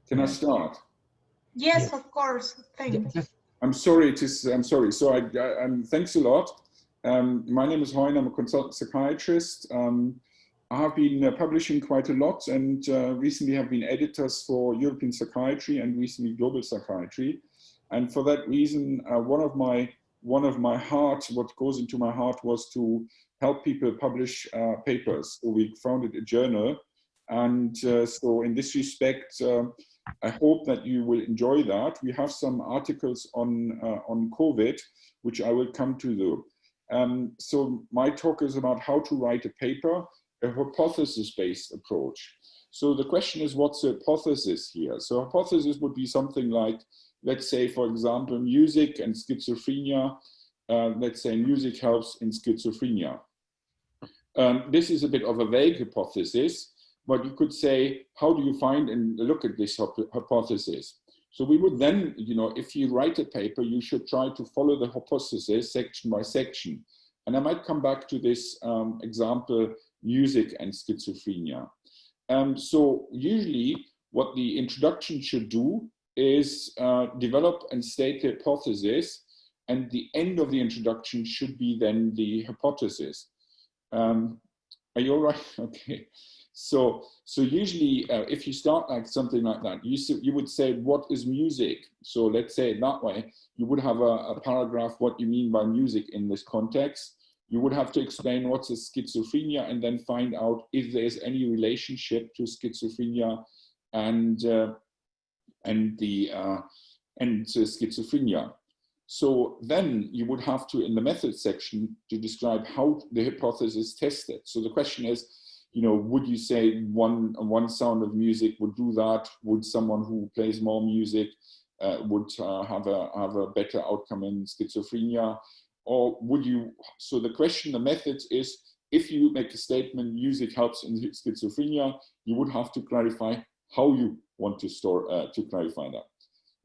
Can I start? Yes, of course. Thanks. I'm sorry. I'm sorry. So thanks a lot. My name is Heun. I'm a consultant psychiatrist. I have been publishing quite a lot, and recently have been editors for European Psychiatry and recently Global Psychiatry. And for that reason, what goes into my heart was to help people publish papers. So we founded a journal, and so in this respect, I hope that you will enjoy that. We have some articles on COVID, which I will come to. So my talk is about how to write a paper, a hypothesis-based approach. So the question is, what's the hypothesis here? So hypothesis would be something like, let's say, for example, music and schizophrenia. Let's say music helps in schizophrenia. This is a bit of a vague hypothesis, but you could say, how do you find and look at this hypothesis? So we would then, if you write a paper, you should try to follow the hypothesis section by section. And I might come back to this example, music and schizophrenia. So usually what the introduction should do is develop and state the hypothesis, and the end of the introduction should be then the hypothesis. Are you all right? Okay. So usually if you start like something like that, you would say, what is music? So let's say it that way. You would have a paragraph, what you mean by music in this context. You would have to explain what's a schizophrenia and then find out if there's any relationship to schizophrenia and schizophrenia. So then you would have to, in the method section, to describe how the hypothesis tested. So the question is, would you say one sound of music would do that? Would someone who plays more music would have a better outcome in schizophrenia? Or would you, so the question, the method is, if you make a statement, music helps in schizophrenia, you would have to clarify how you want to clarify that.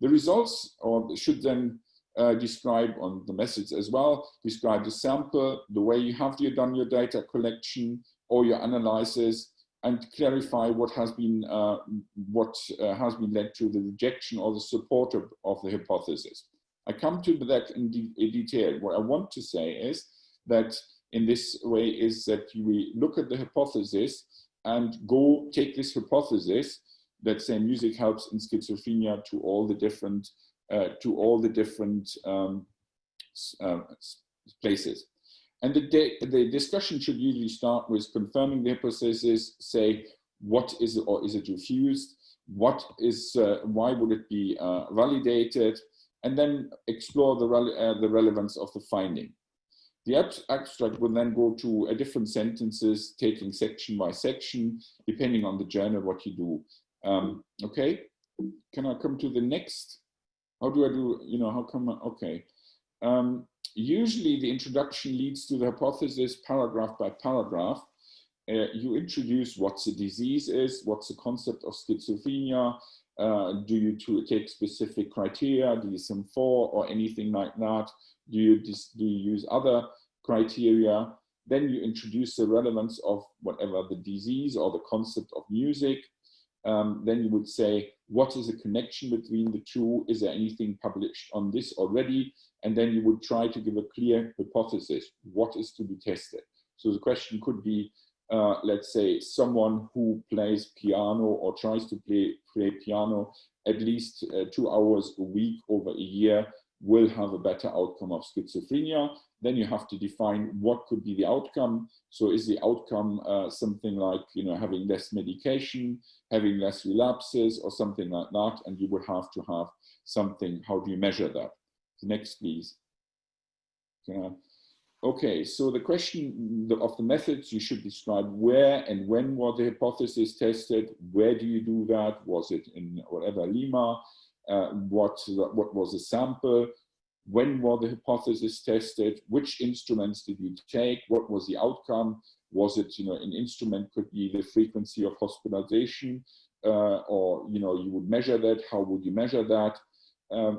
The results should then describe on the methods as well, describe the sample, the way you have done your data collection or your analysis, and clarify what has been led to the rejection or the support of the hypothesis. I come to that in detail. What I want to say is that in this way is that we look at the hypothesis and take this hypothesis that say music helps in schizophrenia to all the different places. And the discussion should usually start with confirming the hypothesis, say, what is it, or is it refused? What is, why would it be validated? And then explore the relevance of the finding. The abstract will then go to different sentences, taking section by section, depending on the journal, what you do. Okay, can I come to the next? How do I do, how come, okay. Usually the introduction leads to the hypothesis paragraph by paragraph. You introduce what the disease is, what's the concept of schizophrenia, do you take specific criteria, DSM-4 or anything like that? Do you use other criteria? Then you introduce the relevance of whatever the disease or the concept of music. Then you would say, what is the connection between the two? Is there anything published on this already? And then you would try to give a clear hypothesis. What is to be tested? So the question could be, let's say, someone who plays piano or tries to play piano at least 2 hours a week over a year will have a better outcome of schizophrenia. Then you have to define what could be the outcome. So is the outcome something like, having less medication, having less relapses or something like that? And you would have to have something, how do you measure that? Next, please. Okay, so the question of the methods, you should describe where and when was the hypothesis tested, where do you do that, was it in whatever Lima, what was the sample, when was the hypothesis tested, which instruments did you take, what was the outcome, was it, an instrument could be the frequency of hospitalization, or, you would measure that, how would you measure that,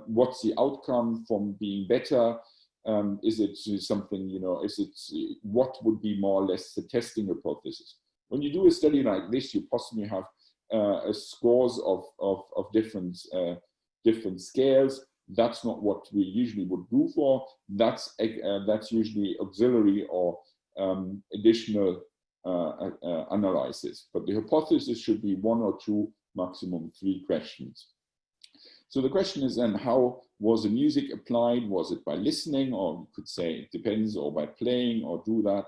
what's the outcome from being better, is it something, what would be more or less the testing hypothesis? When you do a study like this, you possibly have scores of different scales. That's not what we usually would do for. That's usually auxiliary or additional analysis. But the hypothesis should be 1 or 2, maximum 3 questions. So the question is then, how was the music applied? Was it by listening, or you could say it depends, or by playing, or do that?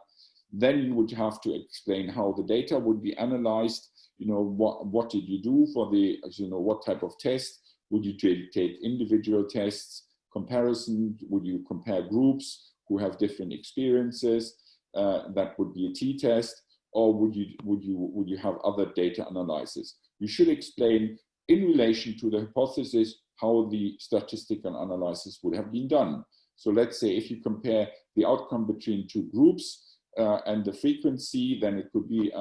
Then you would have to explain how the data would be analyzed. You know, what did you do for the, you know, what type of test? Would you take individual tests, comparison? Would you compare groups who have different experiences? That would be a t-test, or would you have other data analysis? You should explain in relation to the hypothesis how the statistical analysis would have been done. So let's say if you compare the outcome between 2 groups and the frequency, then it could be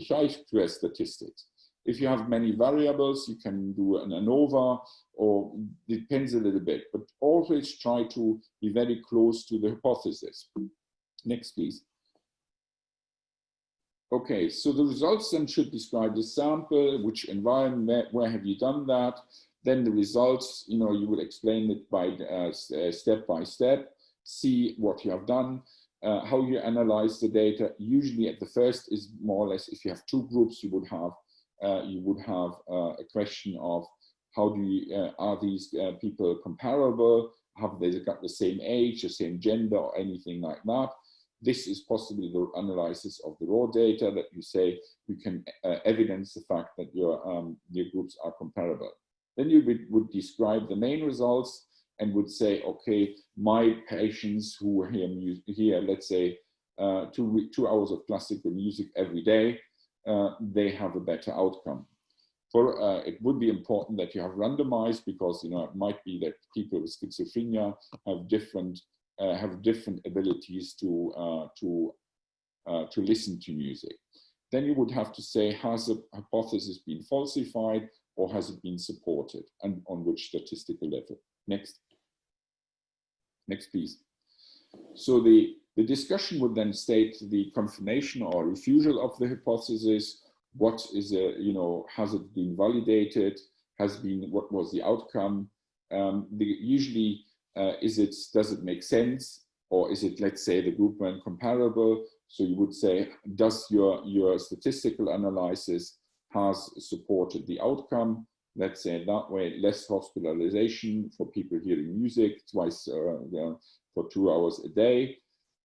Chi-square statistics. If you have many variables, you can do an ANOVA, or depends a little bit, but always try to be very close to the hypothesis. Next, please. Okay, so the results then should describe the sample, which environment, where have you done that? Then the results, you know, you will explain it by step by step, see what you have done, how you analyze the data. Usually at the first is more or less, if you have 2 groups, you would have a question of how do you, are these people comparable? Have they got the same age, the same gender, or anything like that? This is possibly the analysis of the raw data that you say you can evidence the fact that your groups are comparable. Then you would describe the main results and would say, okay, my patients who hear let's say 2 hours of classical music every day, they have a better outcome. It would be important that you have randomized, because, you know, it might be that people with schizophrenia have different abilities to listen to music. Then you would have to say, has the hypothesis been falsified, or has it been supported, and on which statistical level? Next. Next, please. So the discussion would then state the confirmation or refusal of the hypothesis. What is you know, has it been validated? What was the outcome? Usually, does it make sense, or is it, let's say, the group went comparable? So you would say, does your statistical analysis has supported the outcome? Let's say that way, less hospitalization for people hearing music twice for 2 hours a day.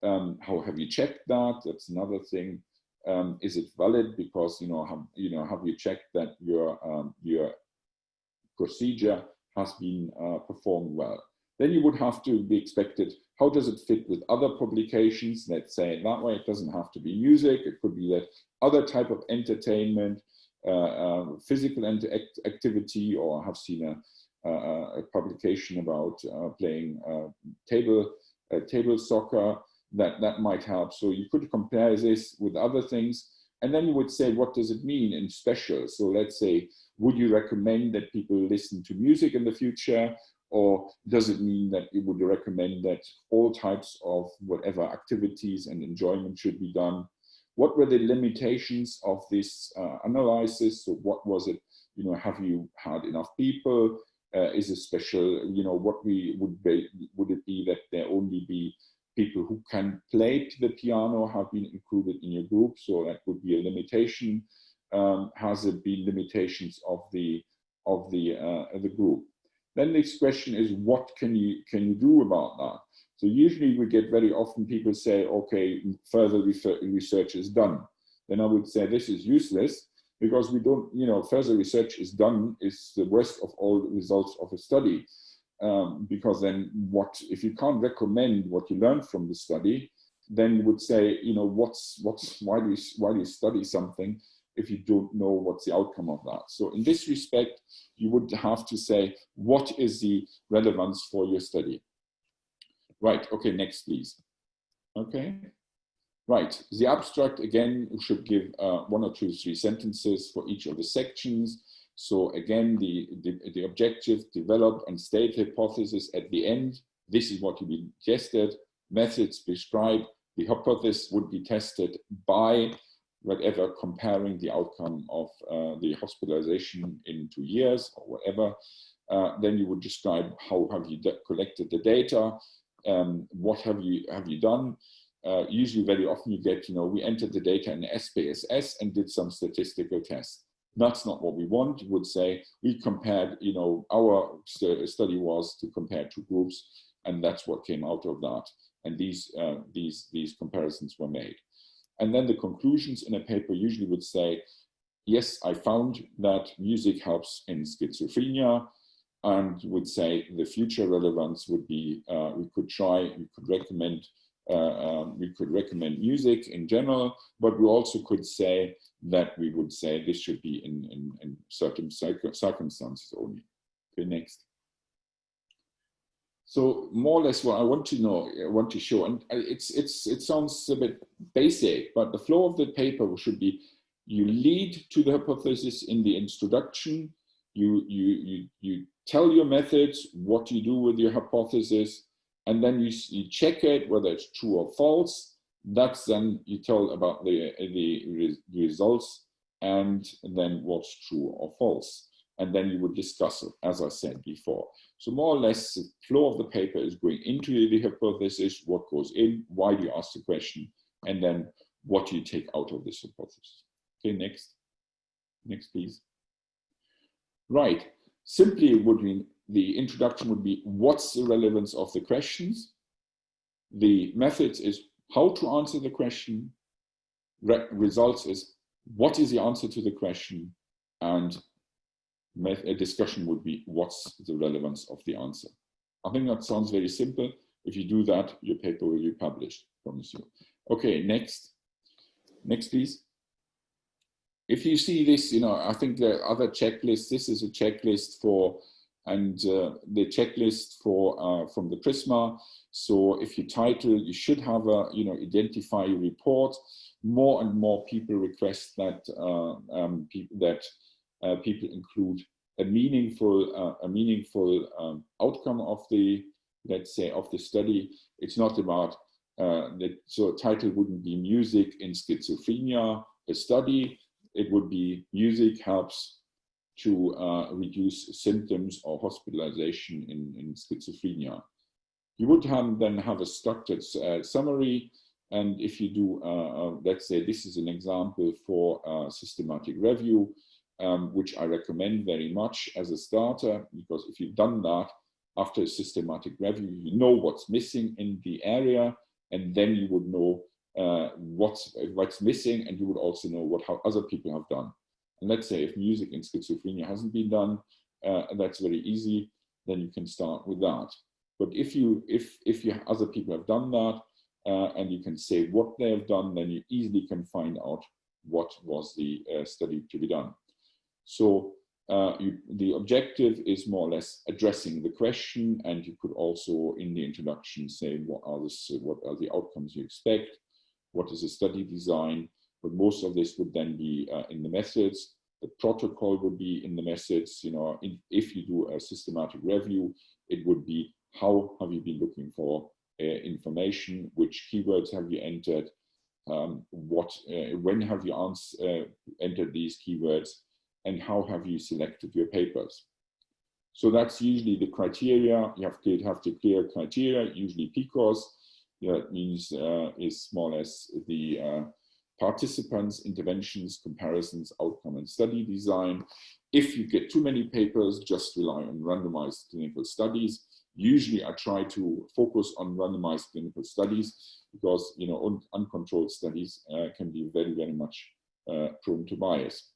How have you checked that? That's another thing. Is it valid? Because, you know, have you checked that your procedure has been performed well? Then you would have to be expected, how does it fit with other publications? Let's say that way, it doesn't have to be music. It could be that other type of entertainment, physical activity, or have seen a publication about playing table soccer. That might help. So you could compare this with other things, and then you would say, what does it mean in special? So let's say, would you recommend that people listen to music in the future? Or does it mean that you would recommend that all types of whatever activities and enjoyment should be done? What were the limitations of this analysis? So what was it, you know, have you had enough people? Is it special, you know, would it be that there only be people who can play the piano have been included in your group? So that would be a limitation. Has it been limitations of the group? Then the next question is, what can you do about that? So usually we get very often people say, okay, further research is done. Then I would say this is useless, because we don't, you know, further research is done is the worst of all the results of a study. Because then if you can't recommend what you learned from the study, then you would say, you know, why do you study something if you don't know what's the outcome of that? So in this respect, you would have to say, what is the relevance for your study? Right, okay, next please. Okay, right, the abstract again should give 1 or 2, 3 sentences for each of the sections. So again, the objective, develop and state hypothesis at the end. This is what to be tested. Methods prescribed. The hypothesis would be tested by whatever, comparing the outcome of the hospitalization in 2 years or whatever. Then you would describe how have you collected the data, what have you done. Usually very often you get, we entered the data in SPSS and did some statistical tests. That's not what we want. You would say we compared, our study was to compare 2 groups, and that's what came out of that. And these comparisons were made. And then the conclusions in a paper usually would say, yes, I found that music helps in schizophrenia, and would say the future relevance would be we could recommend music in general, but we also could say that we would say this should be in certain circumstances only. Okay, next. So more or less what I want to show, and it sounds a bit basic, but the flow of the paper should be: you lead to the hypothesis in the introduction, you tell your methods, what you do with your hypothesis, and then you check it whether it's true or false. That's then you tell about the results, and then what's true or false. And then you would discuss it, as I said before. So more or less, the flow of the paper is going into the hypothesis, what goes in, why do you ask the question, and then what do you take out of this hypothesis. Okay, next. Next, please. Right. Simply, it would mean the introduction would be, what's the relevance of the questions? The methods is how to answer the question. Results is what is the answer to the question, and a discussion would be what's the relevance of the answer. I think that sounds very simple. If you do that, your paper will be published, promise you. Okay, next. Next, please. If you see this, I think the other checklist, this is a checklist for, and the checklist for from the Prisma. So if you title, you should have a, identify your report. More and more people request that people include a meaningful outcome of the, let's say, of the study. It's not about so title wouldn't be music in schizophrenia, a study. It would be music helps to reduce symptoms or hospitalization in schizophrenia. You would then have a structured summary. And if you do, let's say this is an example for systematic review, which I recommend very much as a starter, because if you've done that after a systematic review, you know what's missing in the area, and then you would know what's missing, and you would also know how other people have done. And let's say if music in schizophrenia hasn't been done, that's very easy, then you can start with that. But if other people have done that, and you can say what they have done, then you easily can find out what was the study to be done. So the objective is more or less addressing the question, and you could also in the introduction say what are the outcomes you expect, what is the study design, but most of this would then be in the methods. The protocol would be in the methods. If you do a systematic review, it would be how have you been looking for information, which keywords have you entered, when have you entered these keywords, and how have you selected your papers. So that's usually the criteria. You have to clear criteria, usually PCOS. That means is more or less the participants, interventions, comparisons, outcome, and study design. If you get too many papers, just rely on randomized clinical studies. Usually I try to focus on randomized clinical studies because uncontrolled studies can be very, very much prone to bias.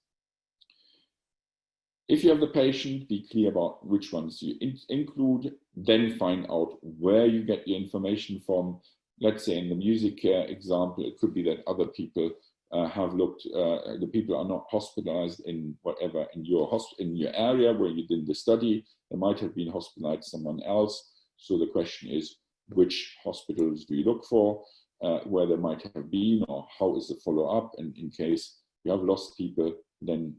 If you have the patient, be clear about which ones you include, then find out where you get your information from. Let's say in the music example, it could be that other people have looked, the people are not hospitalized in whatever, in your area where you did the study. They might have been hospitalized someone else. So the question is, which hospitals do you look for, where they might have been, or how is the follow-up? And in case you have lost people, then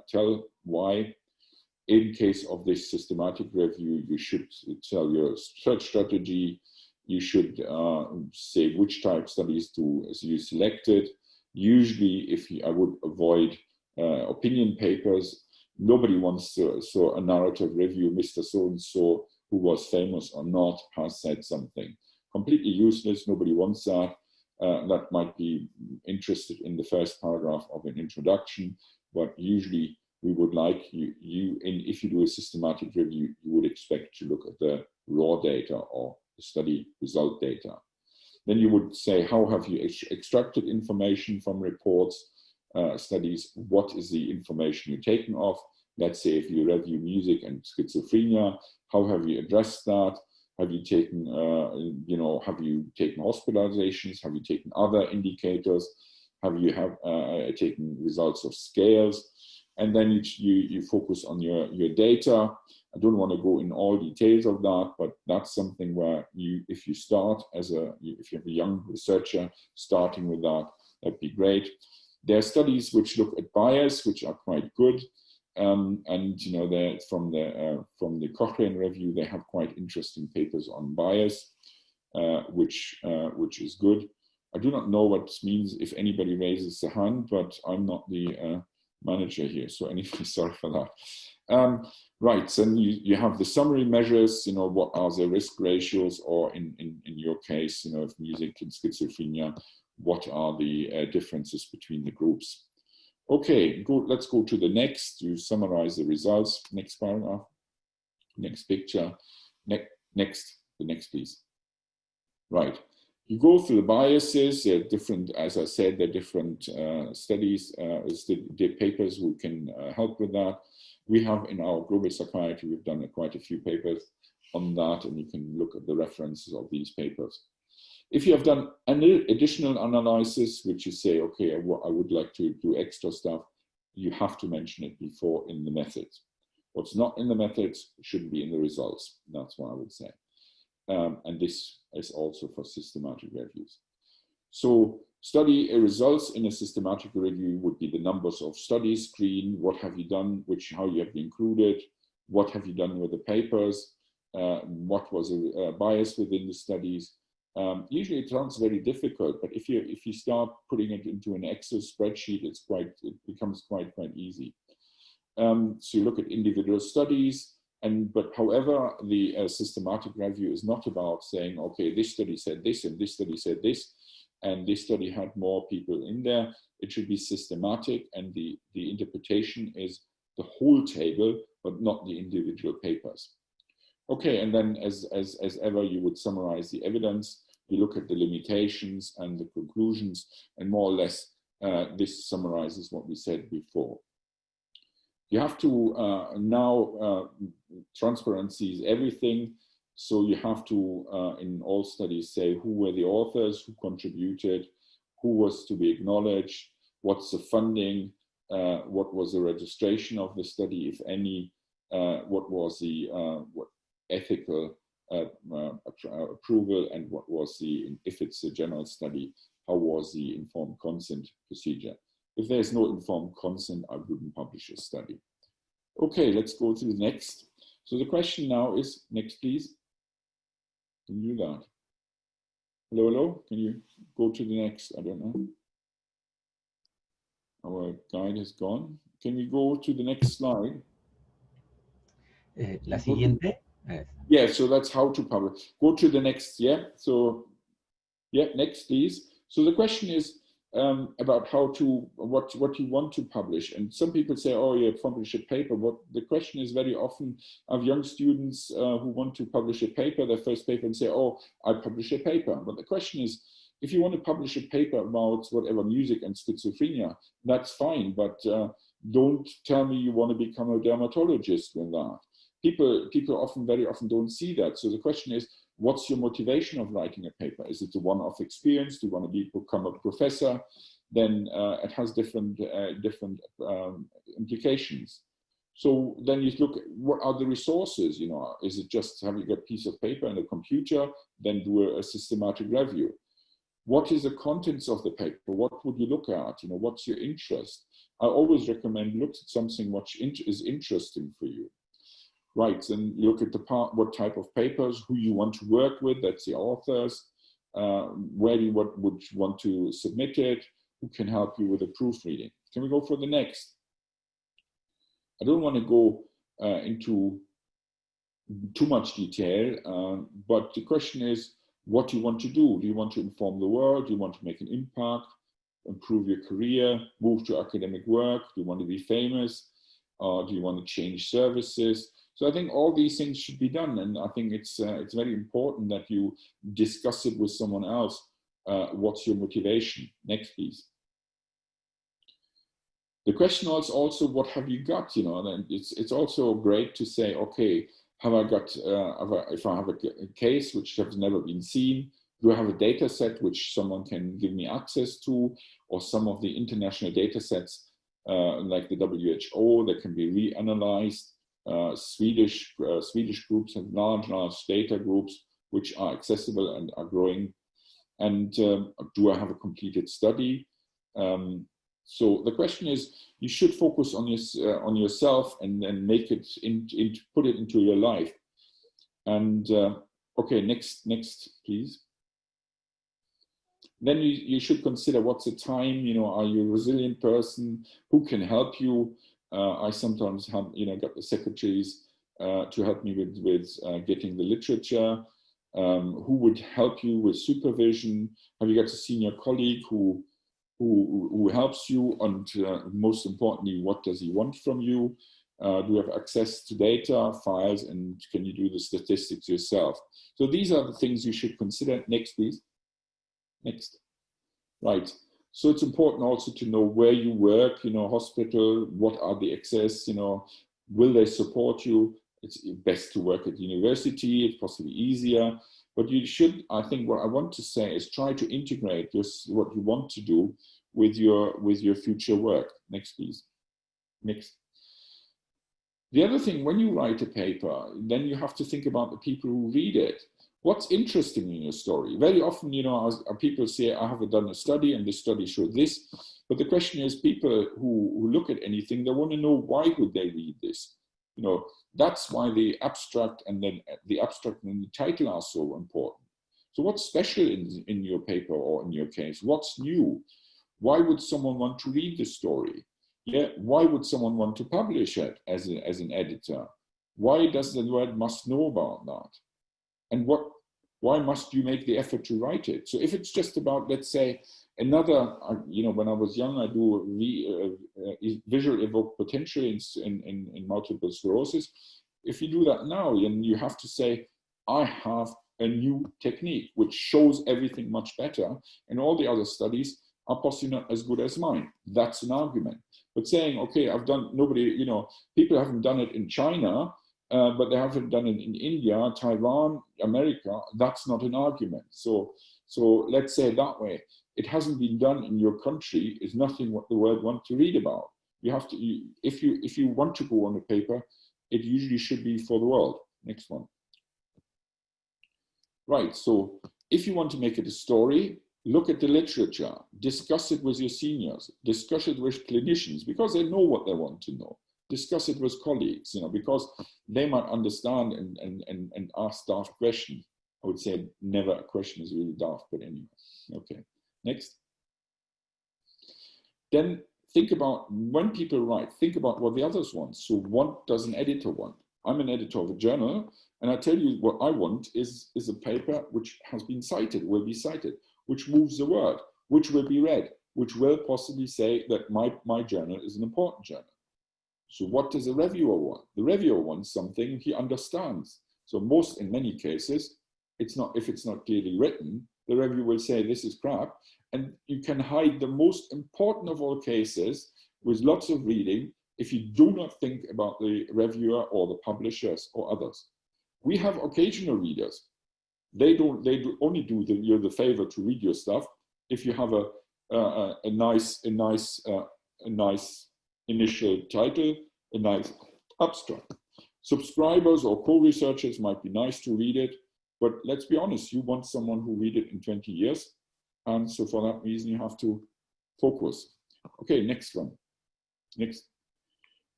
tell why. In case of this systematic review, you should tell your search strategy. You should say which type studies you selected, Usually, I would avoid opinion papers. Nobody wants to, so a narrative review, Mr. So-and-so, who was famous or not, has said something. Completely useless, nobody wants that. That might be interested in the first paragraph of an introduction, but usually we would like if you do a systematic review, you would expect to look at the raw data or the study result data. Then you would say, how have you extracted information from reports, studies? What is the information you're taking off? Let's say if you review music and schizophrenia, how have you addressed that? Have you taken, have you taken hospitalizations? Have you taken other indicators? Have you taken results of scales? And then you focus on your data. I don't want to go in all details of that, but that's something where if you start if you have a young researcher starting with that, that'd be great. There are studies which look at bias, which are quite good. And they're from the Cochrane review, they have quite interesting papers on bias, which is good. I do not know what this means if anybody raises the hand, but I'm not the manager here, so anyway, sorry for that. Right, so you have the summary measures. What are the risk ratios, or in your case, if music and schizophrenia, what are the differences between the groups? Okay, good. Let's go to the next. You summarize the results. Next paragraph. Next picture. The next, please. Right. You go through the biases. They're different, as I said, they're different studies, the papers who can help with that. We have in our global psychiatry, we've done quite a few papers on that, and you can look at the references of these papers. If you have done an additional analysis, which you say, okay, I would like to do extra stuff, you have to mention it before in the methods. What's not in the methods shouldn't be in the results. That's what I would say. And this is also for systematic reviews. So study results in a systematic review would be the numbers of studies, screen, what have you done, how you have included, what have you done with the papers, what was a bias within the studies. Usually it sounds very difficult, but if you start putting it into an Excel spreadsheet, it becomes quite easy. So you look at individual studies, but however, the systematic review is not about saying, okay, this study said this, and this study said this, and this study had more people in there. It should be systematic, and the interpretation is the whole table, but not the individual papers. Okay, and then as ever, you would summarize the evidence. You look at the limitations and the conclusions, and more or less, this summarizes what we said before. You have to now, transparency is everything. So you have to, in all studies, say who were the authors, who contributed, who was to be acknowledged, what's the funding, what was the registration of the study, if any, what was the ethical approval, and what was if it's a general study, how was the informed consent procedure. If there's no informed consent, I wouldn't publish a study. Okay, let's go to the next. So the question now is, next please. Can you do that? Hello, can you go to the next? I don't know. Our guide has gone. Can we go to the next slide? La siguiente. Yeah, so that's how to publish. Go to the next, yeah. So, yeah, next please. So the question is about what you want to publish. And some people say, oh, yeah, publish a paper. The question is very often, I have young students who want to publish a paper, their first paper, and say, oh, I publish a paper. But the question is, if you want to publish a paper about whatever, music and schizophrenia, that's fine. But don't tell me you want to become a dermatologist with that. People very often don't see that. So the question is, what's your motivation of writing a paper? Is it a one-off experience? Do you want to become a professor? Then it has different implications. So then you look at what are the resources, is it just having a piece of paper and a computer, then do a systematic review? What is the contents of the paper? What would you look at? What's your interest? I always recommend look at something which is interesting for you. Right, and look at what type of papers, who you want to work with, that's the authors, where you would want to submit it, who can help you with the proofreading. Can we go for the next? I don't want to go into too much detail, but the question is what you want to do. Do you want to inform the world? Do you want to make an impact, improve your career, move to academic work? Do you want to be famous? Do you want to change services? So I think all these things should be done, and I think it's very important that you discuss it with someone else. What's your motivation? Next, please. The question is also, what have you got? You know, and it's also great to say, okay, have I got, if I have a case which has never been seen, do I have a data set which someone can give me access to, or some of the international data sets like the WHO that can be reanalyzed? Swedish groups have large data groups which are accessible and are growing. And do I have a completed study? So the question is, you should focus on yourself and then make it put it into your life. And okay, next please. Then you should consider what's the time. You know, are you a resilient person? Who can help you? I sometimes have, you know, got the secretaries to help me with getting the literature. Who would help you with supervision? Have you got a senior colleague who helps you? And most importantly, what does he want from you? Do you have access to data, files, and can you do the statistics yourself? So these are the things you should consider. Next, please. Next. Right. So it's important also to know where you work, you know, hospital, what are the access, you know, will they support you? It's best to work at university, it's possibly easier, but you should, I think what I want to say is try to integrate what you want to do with your future work. Next, please. Next. The other thing, when you write a paper, then you have to think about the people who read it. What's interesting in your story? Very often, you know, people say, I have done a study and this study showed this. But the question is, people who look at anything, they want to know, why would they read this? You know, that's why the abstract and then the abstract and the title are so important. So what's special in your paper or in your case? What's new? Why would someone want to read the story? Yeah, why would someone want to publish it as an editor? Why does the world must know about that? And why must you make the effort to write it? So if it's just about, let's say, another, you know, when I was young, I do visual evoked potential in multiple sclerosis. If you do that now, then you have to say, I have a new technique which shows everything much better, and all the other studies are possibly not as good as mine. That's an argument. But saying, okay, I've done, nobody, you know, people haven't done it in China, but they haven't done it in India, Taiwan, America, that's not an argument. So let's say it that way. It hasn't been done in your country is nothing what the world wants to read about. You have to, if you want to go on a paper, it usually should be for the world. Next one. Right, so if you want to make it a story, look at the literature, discuss it with your seniors, discuss it with clinicians, because they know what they want to know. Discuss it with colleagues, you know, because they might understand and ask daft questions. I would say never a question is really daft, but anyway. Okay, next. Then think about, when people write, think about what the others want. So what does an editor want? I'm an editor of a journal, and I tell you what I want is a paper which has been cited, will be cited, which moves the world, which will be read, which will possibly say that my journal is an important journal. So what does a reviewer want? The reviewer wants something he understands. So in many cases, if it's not clearly written, the reviewer will say this is crap, and you can hide the most important of all cases with lots of reading if you do not think about the reviewer or the publishers or others. We have occasional readers. They only do you the favor to read your stuff if you have a nice initial title, a nice abstract. Subscribers or co-researchers might be nice to read it, but let's be honest, you want someone who read it in 20 years. And so for that reason, you have to focus. Okay, next one. Next.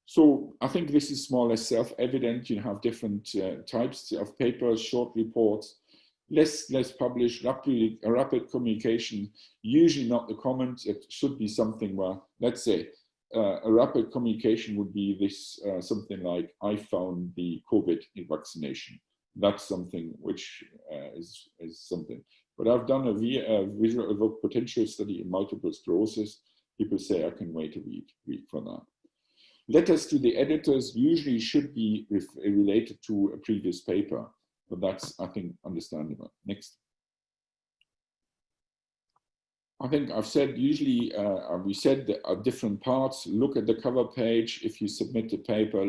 So I think this is more or less self-evident. You have different types of papers, short reports, let's publish rapid communication, usually not the comment. It should be something where, let's say, a rapid communication would be this, something like, I found the COVID vaccination. That's something which is something. But I've done a visual evoked potential study in multiple sclerosis. People say I can wait a week for that. Letters to the editors usually should be related to a previous paper, but that's, I think, understandable. Next. I think I've said usually, we said different parts. Look at the cover page. If you submit the paper,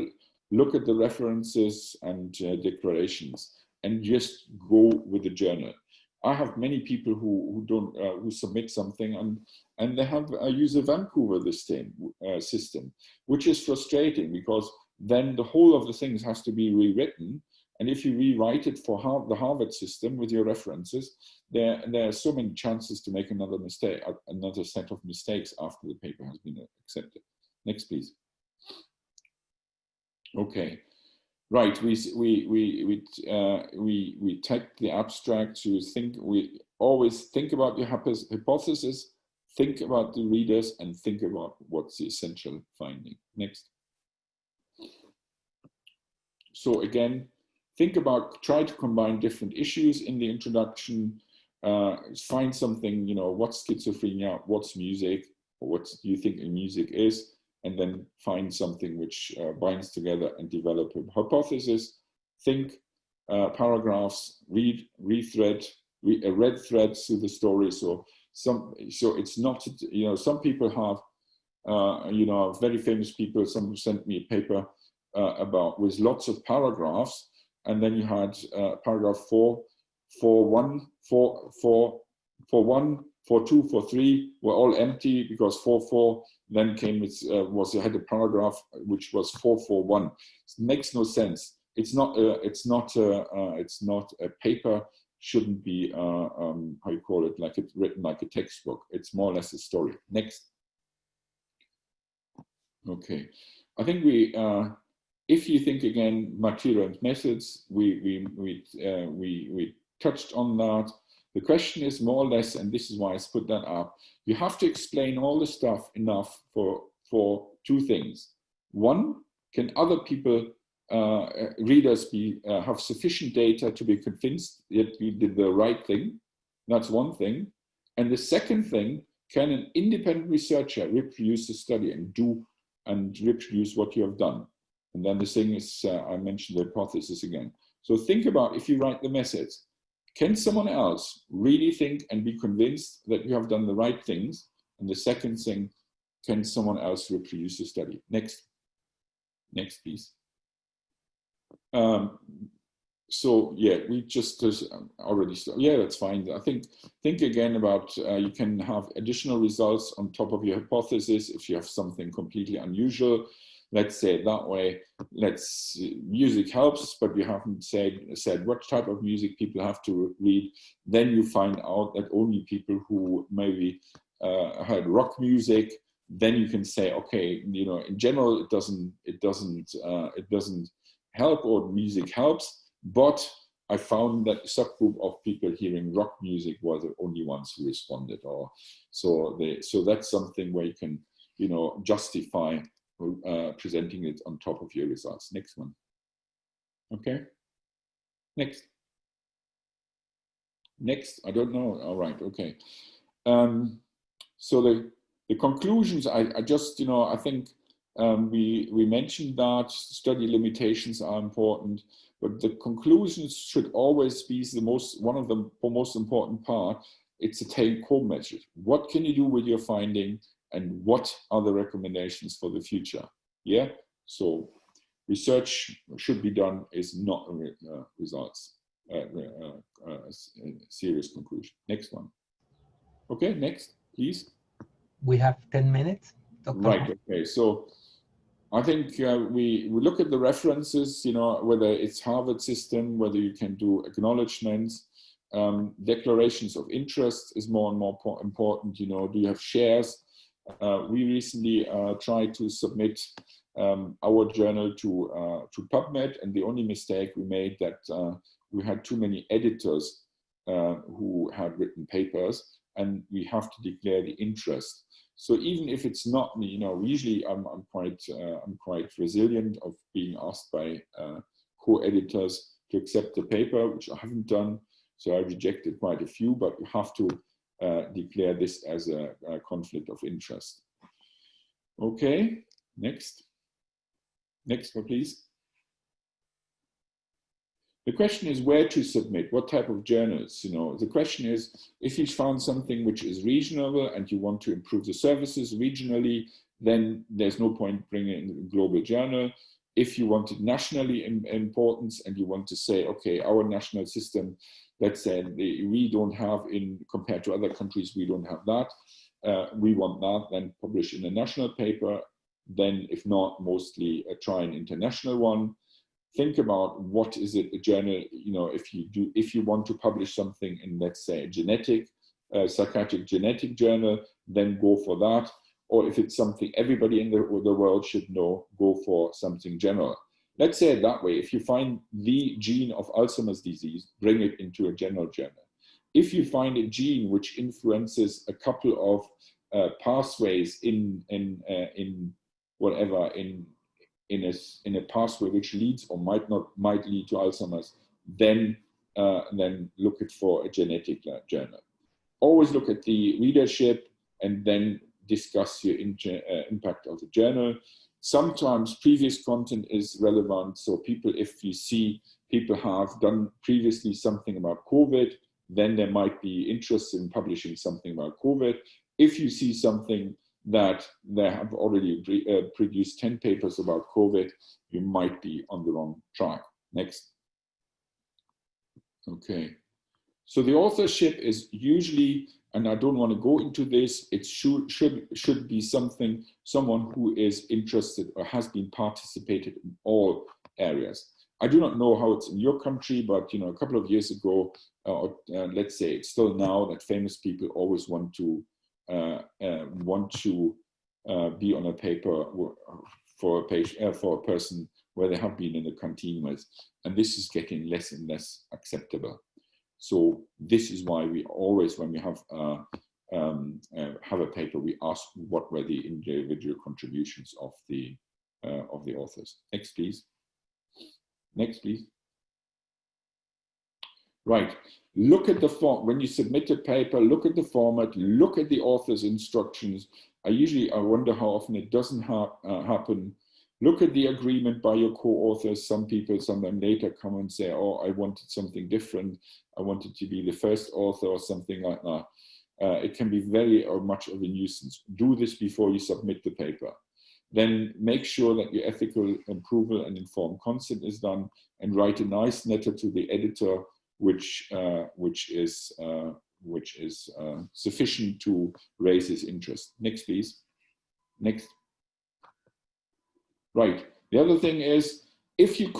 look at the references and declarations, and just go with the journal. I have many people who submit something and they have use a Vancouver system, which is frustrating because then the whole of the things has to be rewritten. And if you rewrite it for the Harvard system with your references, there are so many chances to make another mistake, another set of mistakes after the paper has been accepted. Next, please. Okay, right. We take the abstract to think. We always think about your hypothesis, think about the readers, and think about what's the essential finding. Next. So again, think about, try to combine different issues in the introduction, find something, you know, what's schizophrenia, what's music, or what do you think music is, and then find something which binds together and develop a hypothesis. Think paragraphs, read red threads through the story. So it's not, you know, some people have, you know, very famous people, some sent me a paper about with lots of paragraphs, and then you had paragraph 4, 4.1, 4.1, 4.2, 4.3 were all empty because 4.4 then came with had a paragraph which was 4.4.1. It makes no sense. It's not a paper. Shouldn't be how you call it, like it's written like a textbook. It's more or less a story. Next. Okay, I think we. If you think again, material and methods, we touched on that. The question is more or less, and this is why I put that up, you have to explain all the stuff enough for two things. One, can other people, readers, have sufficient data to be convinced that we did the right thing? That's one thing. And the second thing, can an independent researcher reproduce the study and reproduce what you have done? And then the thing is, I mentioned the hypothesis again. So think about, if you write the message, can someone else really think and be convinced that you have done the right things? And the second thing, can someone else reproduce the study? Next please. So yeah, we just already started. Yeah, that's fine. I think again about, you can have additional results on top of your hypothesis if you have something completely unusual. Let's say it that way. Music helps, but we haven't said what type of music people have to read. Then you find out that only people who maybe heard rock music. Then you can say, okay, you know, in general, it doesn't help, or music helps. But I found that a subgroup of people hearing rock music were the only ones who responded, or so that's something where you can, you know, justify presenting it on top of your results. Next one. Okay. Next. I don't know. All right. Okay. So the conclusions. I just, you know, I think we mentioned that study limitations are important, but the conclusions should always be one of the most important part. It's a take-home message. What can you do with your finding? And what are the recommendations for the future? Yeah, so research should be done is not results, serious conclusion. Next one. Okay, next, please. We have 10 minutes. Dr. Right, okay, so I think we look at the references, you know, whether it's Harvard system, whether you can do acknowledgements, declarations of interest is more and more important, you know, do you have shares? We recently tried to submit our journal to PubMed, and the only mistake we made that we had too many editors who have written papers, and we have to declare the interest. So even if it's not me, usually I'm quite resilient of being asked by co-editors to accept the paper, which I haven't done. So I rejected quite a few, but you have to declare this as a conflict of interest. Okay, next. Next one, please. The question is where to submit, what type of journals. The question is, if you found something which is regional and you want to improve the services regionally, then there's no point bringing in a global journal. If you want it nationally importance and you want to say, okay, our national system, let's say we don't have compared to other countries, we don't have that. We want that, then publish in a national paper. Then if not, mostly try an international one. Think about what is it a journal, if you want to publish something in, let's say, a genetic, psychiatric genetic journal, then go for that. Or if it's something everybody in the world should know, go for something general. Let's say it that way. If you find the gene of Alzheimer's disease, bring it into a general journal. If you find a gene which influences a couple of pathways in a pathway which leads or might lead to Alzheimer's, then look it for a genetic journal. Always look at the readership and then discuss your impact of the journal. Sometimes previous content is relevant. So if you see people have done previously something about COVID, then they might be interested in publishing something about COVID. If you see something that they have already produced 10 papers about COVID, you might be on the wrong track. Next. Okay. So the authorship is usually, and I don't want to go into this, it should be someone who is interested or has been participated in all areas. I do not know how it's in your country, but a couple of years ago, let's say it's still now, that famous people always want to be on a paper for a person where they have been in the canteen with, and this is getting less and less acceptable. So this is why we always, when we have a paper, we ask what were the individual contributions of the authors. Next, please. Next, please. Right. Look at the form. When you submit a paper, look at the format, look at the author's instructions. I wonder how often it doesn't happen. Look at the agreement by your co-authors. Some people, sometime later, come and say, oh, I wanted something different. I wanted to be the first author or something like that. It can be very much of a nuisance. Do this before you submit the paper. Then make sure that your ethical approval and informed consent is done, and write a nice letter to the editor, which is sufficient to raise his interest. Next, please. Next. Right. The other thing is, if you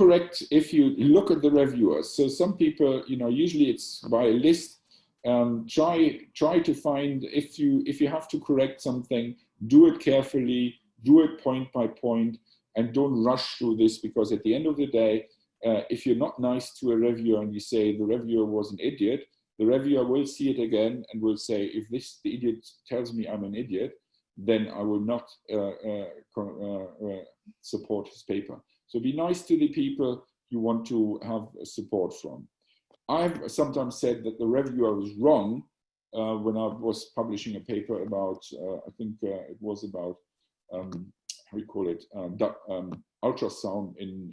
look at the reviewers. So some people, usually it's by a list. Try to find, if you have to correct something, do it carefully, do it point by point, and don't rush through this, because at the end of the day, if you're not nice to a reviewer and you say the reviewer was an idiot, the reviewer will see it again and will say, if the idiot tells me I'm an idiot, then I will not support his paper. So be nice to the people you want to have support from. I've sometimes said that the reviewer was wrong when I was publishing a paper about, I think it was about, how do you call it, ultrasound in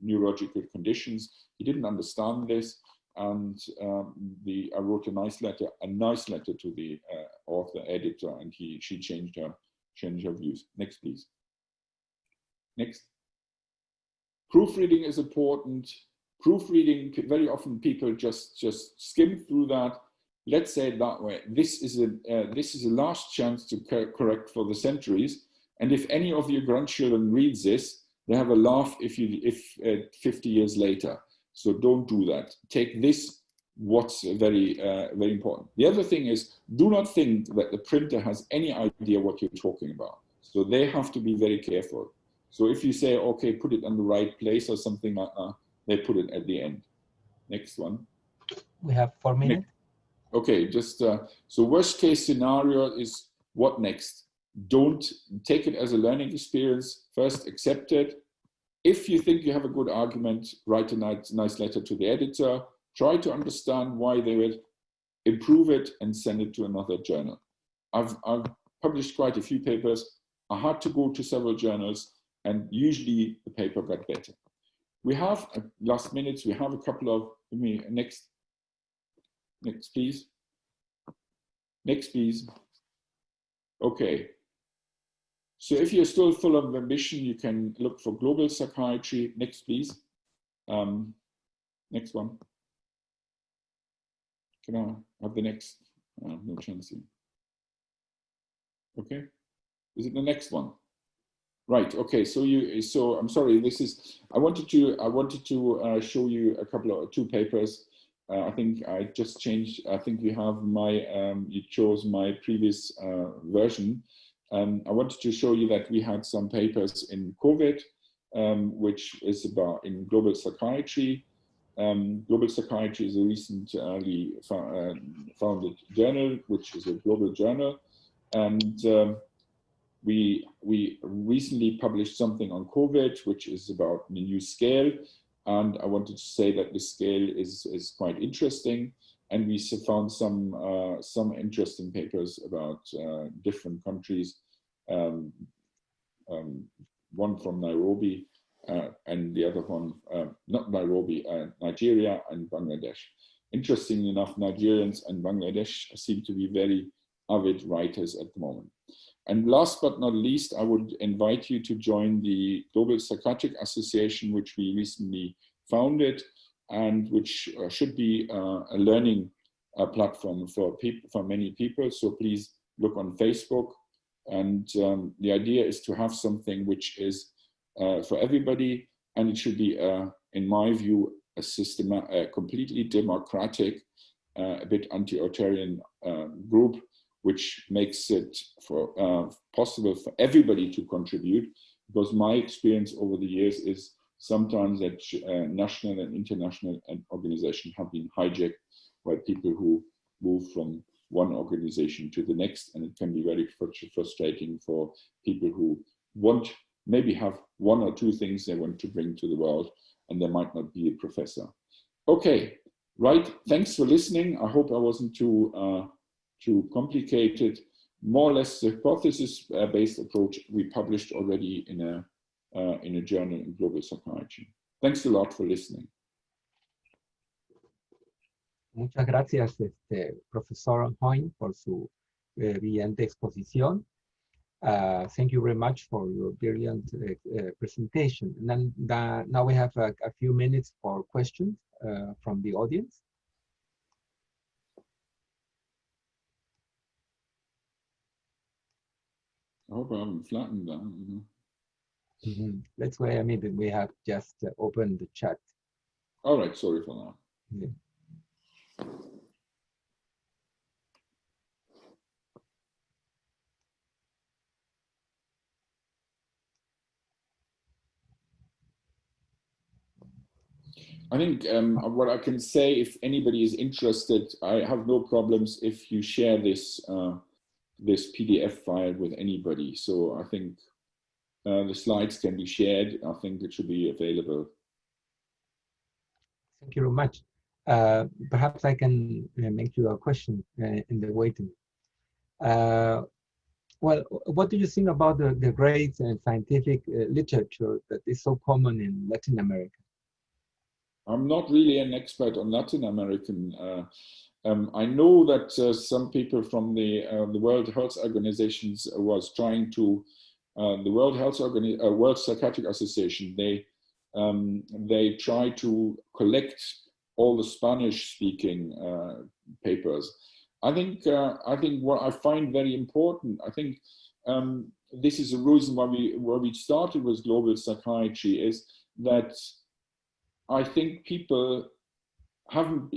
neurological conditions. He didn't understand this, and I wrote a nice letter to the author editor, and she changed her views. Next, please. Next. Proofreading is important. Proofreading, very often people just skim through that. Let's say it that way. This is a last chance to correct for the centuries. And if any of your grandchildren reads this, they have a laugh if 50 years later. So don't do that. Take this, what's very, very important. The other thing is, do not think that the printer has any idea what you're talking about. So they have to be very careful. So if you say, okay, put it in the right place or something like that, they put it at the end. Next one. We have 4 minutes. Okay, just so worst case scenario is what next? Don't take it as a learning experience. First, accept it. If you think you have a good argument, write a nice letter to the editor. Try to understand why they would improve it and send it to another journal. I've published quite a few papers. I had to go to several journals, and usually the paper got better. We have, last minutes, we have a couple of, next please. Next please. Okay. So if you're still full of ambition, you can look for global psychiatry. Next please. Next one. Can I have the next? No chance here. Okay. Is it the next one? Right. Okay. So I'm sorry. This is. I wanted to show you a couple of two papers. I think I just changed. I think you have my. You chose my previous version. I wanted to show you that we had some papers in COVID, which is about in global psychiatry. Global Psychiatry is a recently founded journal, which is a global journal, and we recently published something on COVID, which is about the new scale, and I wanted to say that the scale is quite interesting, and we found some interesting papers about different countries, one from Nairobi. And the other one, not Nairobi, Nigeria and Bangladesh. Interestingly enough, Nigerians and Bangladesh seem to be very avid writers at the moment. And last but not least, I would invite you to join the Global Psychiatric Association, which we recently founded, and which should be a learning platform for many people. So please look on Facebook. And the idea is to have something which is for everybody, and it should be, in my view, a completely democratic, a bit anti-authoritarian group, which makes it possible for everybody to contribute. Because my experience over the years is sometimes that national and international organizations have been hijacked by people who move from one organization to the next, and it can be very frustrating for people who maybe have one or two things they want to bring to the world, and they might not be a professor. Okay, right. Thanks for listening. I hope I wasn't too complicated. More or less the hypothesis-based approach we published already in a journal in Global Psychiatry. Thanks a lot for listening. Muchas gracias, Profesor Heun, por su brillante exposición. Thank you very much for your brilliant presentation. And then now we have a few minutes for questions from the audience. I hope I haven't flattened that. Let's wait a minute. We have just opened the chat. All right, sorry for that. Yeah. I think what I can say, if anybody is interested, I have no problems if you share this this PDF file with anybody. So I think the slides can be shared. I think it should be available. Thank you very much. Perhaps I can make you a question in the waiting. Well, what do you think about the great scientific literature that is so common in Latin America? I'm not really an expert on Latin American. I know that some people from the World Health Organizations was trying to, the World Psychiatric Association, they try to collect all the Spanish-speaking papers. I think what I find very important, I think this is a reason why we started with global psychiatry, is that I think people who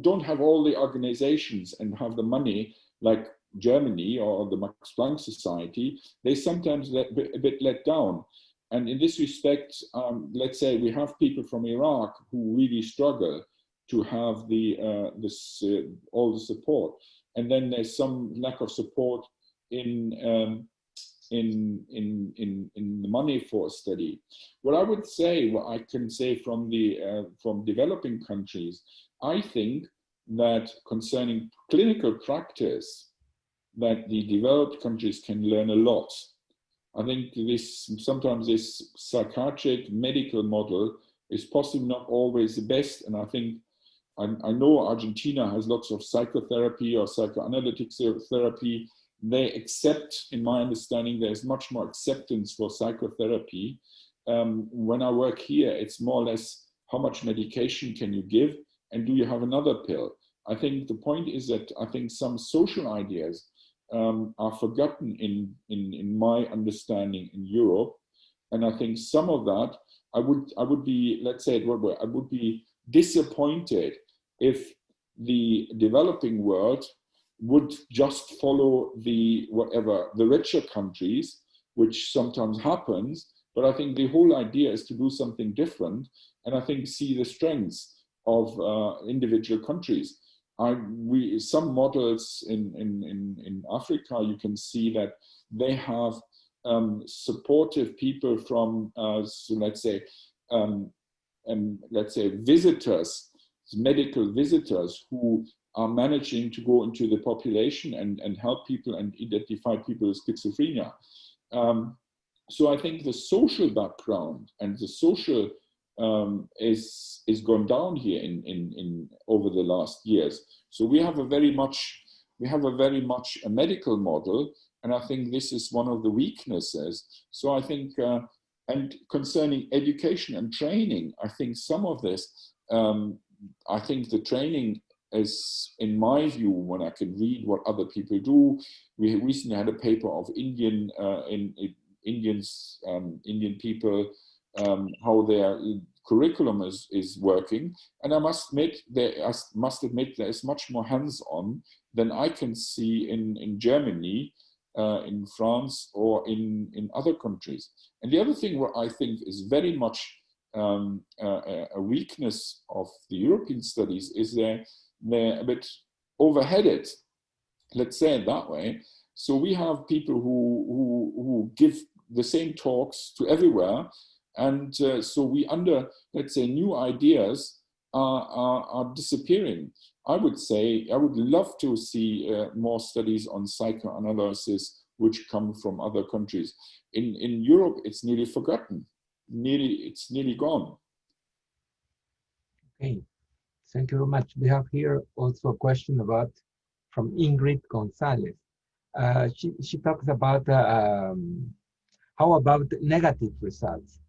don't have all the organizations and have the money, like Germany or the Max Planck Society, they sometimes a bit let down. And in this respect, let's say we have people from Iraq who really struggle to have all the support. And then there's some lack of support in the money for a study. What I would say, what I can say from developing countries, I think that concerning clinical practice, that the developed countries can learn a lot. I think sometimes this psychiatric medical model is possibly not always the best, and I think I know Argentina has lots of psychotherapy or psychoanalytic therapy. They accept, in my understanding, there's much more acceptance for psychotherapy. When I work here, it's more or less how much medication can you give, and do you have another pill? I think the point is that I think some social ideas are forgotten in my understanding in Europe, and I think some of that I would be, let's say it one way, I would be disappointed if the developing world would just follow the richer countries, which sometimes happens. But I think the whole idea is to do something different, and I think see the strengths of individual countries. Some models in Africa, you can see that they have supportive people from, so let's say visitors, medical visitors who are managing to go into the population and help people and identify people with schizophrenia. So I think the social background and the social is gone down here in over the last years. So we have a very much a medical model, and I think this is one of the weaknesses. So I think and concerning education and training, I think some of this, I think the training is, in my view, when I can read what other people do. We recently had a paper of Indian people, how their curriculum is working, and I must admit there is much more hands-on than I can see in Germany, in France, or in other countries. And the other thing what I think is very much a weakness of the European studies is they're a bit overheaded, let's say it that way. So we have people who give the same talks to everywhere, and so we let's say, new ideas are disappearing. I would say I would love to see more studies on psychoanalysis which come from other countries. In Europe, it's nearly forgotten. It's nearly gone. Okay, thank you very much. We have here also a question from Ingrid Gonzalez. She talks about how about negative results?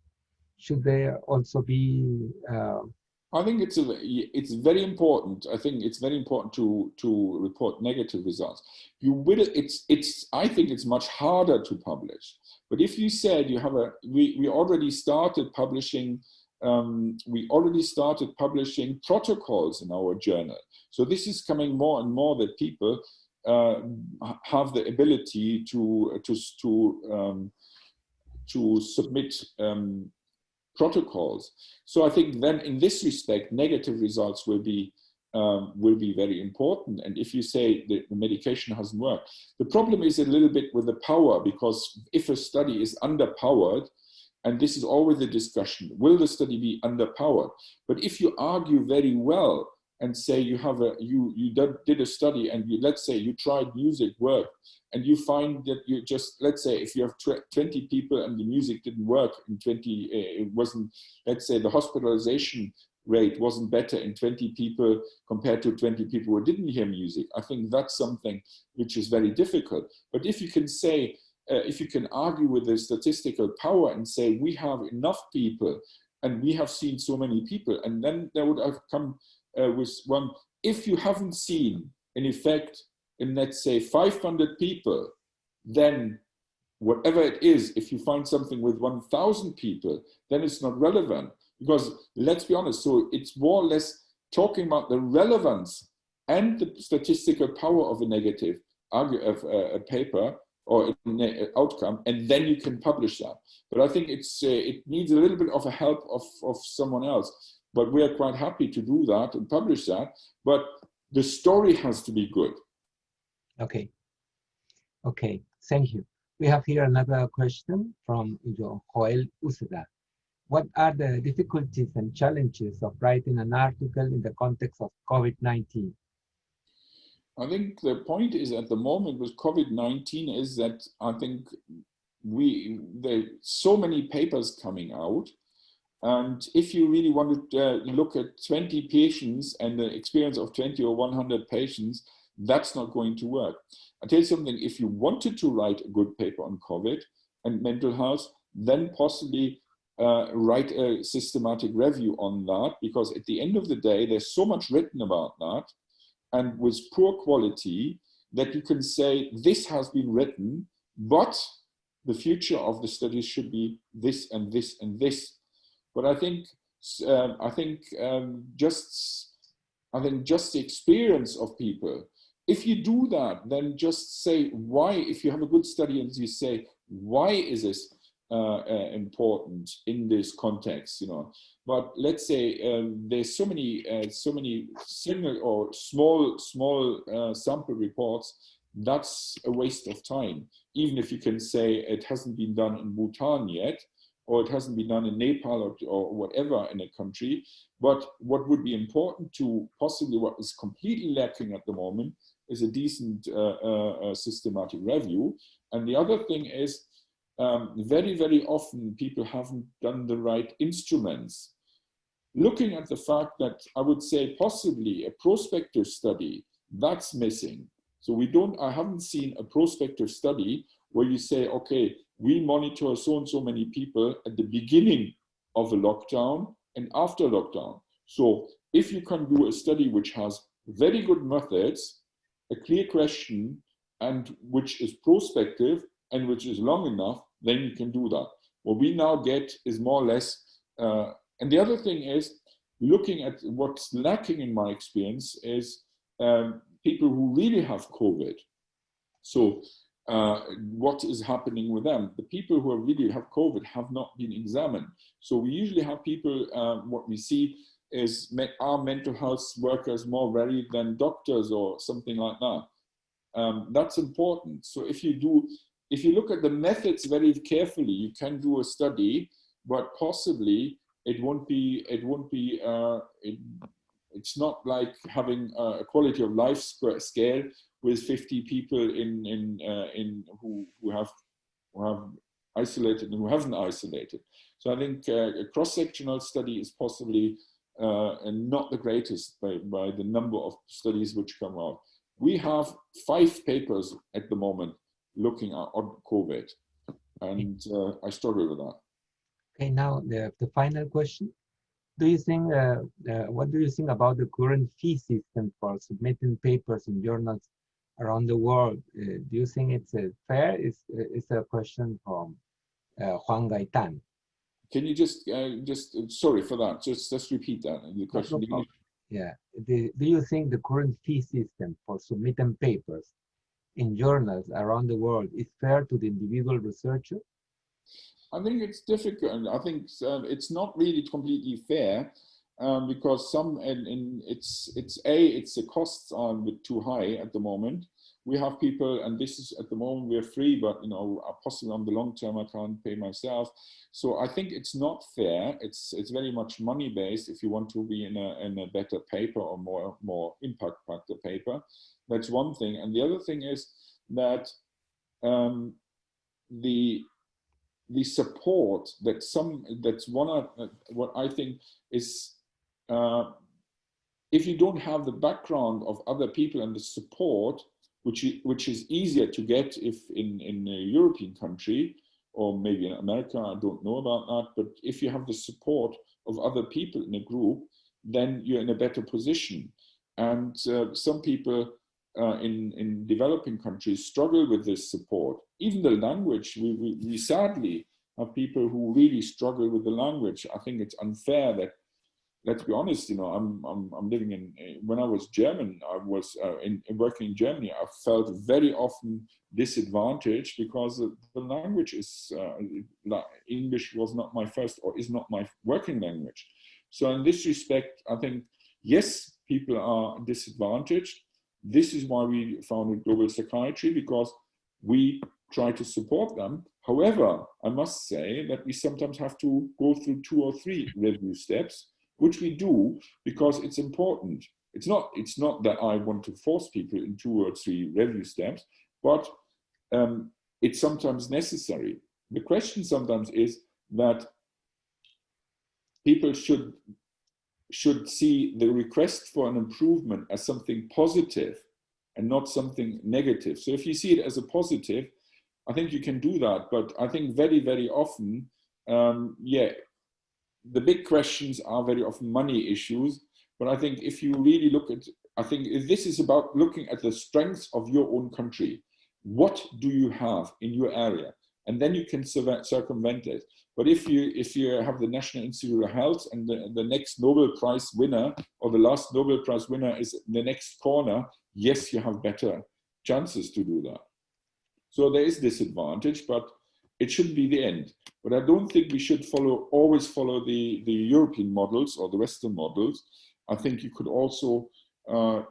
Should there also be? I think it's very important. I think it's very important to report negative results. I think it's much harder to publish. But if you said you have we already started publishing. We already started publishing protocols in our journal. So this is coming more and more that people have the ability to submit protocols. So I think then in this respect, negative results will be very important. And if you say the medication hasn't worked, the problem is a little bit with the power, because if a study is underpowered, and this is always a discussion, will the study be underpowered? But if you argue very well and say you did a study and let's say you tried music work, and you find that you just, let's say if you have 20 people and the music didn't work in 20, it wasn't, let's say the hospitalization rate wasn't better in 20 people compared to 20 people who didn't hear music. I think that's something which is very difficult. But if you can say, if you can argue with the statistical power and say we have enough people and we have seen so many people, and then they would have come with one, if you haven't seen an effect in, let's say, 500 people, then whatever it is, if you find something with 1,000 people, then it's not relevant. Because let's be honest, so it's more or less talking about the relevance and the statistical power of a negative paper or an outcome, and then you can publish that. But I think it needs a little bit of a help of someone else. but we are quite happy to do that and publish that. But the story has to be good. Okay. Okay, thank you. We have here another question from Joel Uceda. What are the difficulties and challenges of writing an article in the context of COVID-19? I think the point is at the moment with COVID-19 is that I think there's so many papers coming out. And if you really want to look at 20 patients and the experience of 20 or 100 patients, that's not going to work. I'll tell you something, if you wanted to write a good paper on COVID and mental health, then possibly write a systematic review on that, because at the end of the day, there's so much written about that and with poor quality that you can say, this has been written, but the future of the studies should be this and this and this. But I think just the experience of people, if you do that, then just say why, if you have a good study and you say, why is this important in this context, you know? But let's say there's so many single or small sample reports, that's a waste of time. Even if you can say it hasn't been done in Bhutan yet, or it hasn't been done in Nepal or whatever in a country. But what would be important to possibly, what is completely lacking at the moment, is a decent systematic review. And the other thing is, very, very often people haven't done the right instruments. Looking at the fact that I would say possibly a prospective study, that's missing. So I haven't seen a prospective study where you say, okay, we monitor so and so many people at the beginning of a lockdown and after lockdown. So if you can do a study which has very good methods, a clear question, and which is prospective and which is long enough, then you can do that. What we now get is more or less, and the other thing is, looking at what's lacking in my experience is people who really have COVID. So what is happening with them? The people who really have COVID have not been examined. So we usually have people, what we see is, are mental health workers more varied than doctors or something like that? That's important. So if you look at the methods very carefully, you can do a study, but possibly it's not like having a quality of life scale with 50 people who have isolated and who haven't isolated. So I think a cross-sectional study is possibly not the greatest by the number of studies which come out. We have 5 papers at the moment looking at COVID, and I struggle with that. Okay, now the final question. Do you think, what do you think about the current fee system for submitting papers in journals around the world? Do you think it's fair? It's a question from Juan Gaitan. Can you just sorry for that, just repeat that, the question. No, yeah, do you think the current fee system for submitting papers in journals around the world is fair to the individual researcher? I think it's difficult. I think it's not really completely fair because the costs are a bit too high at the moment. We have people, and this is at the moment we're free, but possibly on the long term I can't pay myself. So I think it's not fair. It's very much money based. If you want to be in a better paper or more impact factor paper, that's one thing. And the other thing is that the support what I think is, if you don't have the background of other people and the support, which is easier to get if in a European country or maybe in America, I don't know about that, but if you have the support of other people in a group, then you're in a better position. And some people in developing countries struggle with this support. Even the language, we sadly have people who really struggle with the language. I think it's unfair that, let's be honest, I'm living when I was German, I was working in Germany, I felt very often disadvantaged because the language is, English was not my first or is not my working language. So in this respect, I think, yes, people are disadvantaged. This is why we founded Global Psychiatry, because we try to support them. However, I must say that we sometimes have to go through 2 or 3 review steps, which we do because it's important. It's not that I want to force people in 2 or 3 review steps, but it's sometimes necessary. The question sometimes is that people should see the request for an improvement as something positive and not something negative. So if you see it as a positive, I think you can do that. But I think very, very often, the big questions are very often money issues. But I think if you really look at, I think this is about looking at the strengths of your own country. What do you have in your area? And then you can circumvent it. But if you have the National Institute of Health and the next Nobel Prize winner or the last Nobel Prize winner is in the next corner, yes, you have better chances to do that. So there is disadvantage, but it shouldn't be the end. But I don't think we should always follow the European models or the Western models. I think you could also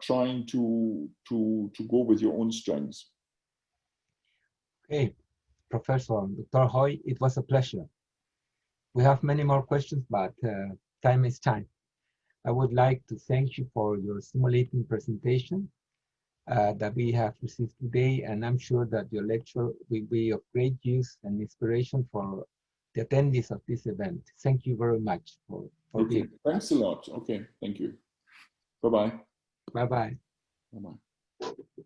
trying to go with your own strengths. Okay, Professor Dr. Heun, it was a pleasure. We have many more questions, but time is time. I would like to thank you for your stimulating presentation that we have received today, and I'm sure that your lecture will be of great use and inspiration for the attendees of this event. Thank you very much for being. Thanks a lot. Okay, thank you. Bye-bye. Bye-bye. Bye-bye.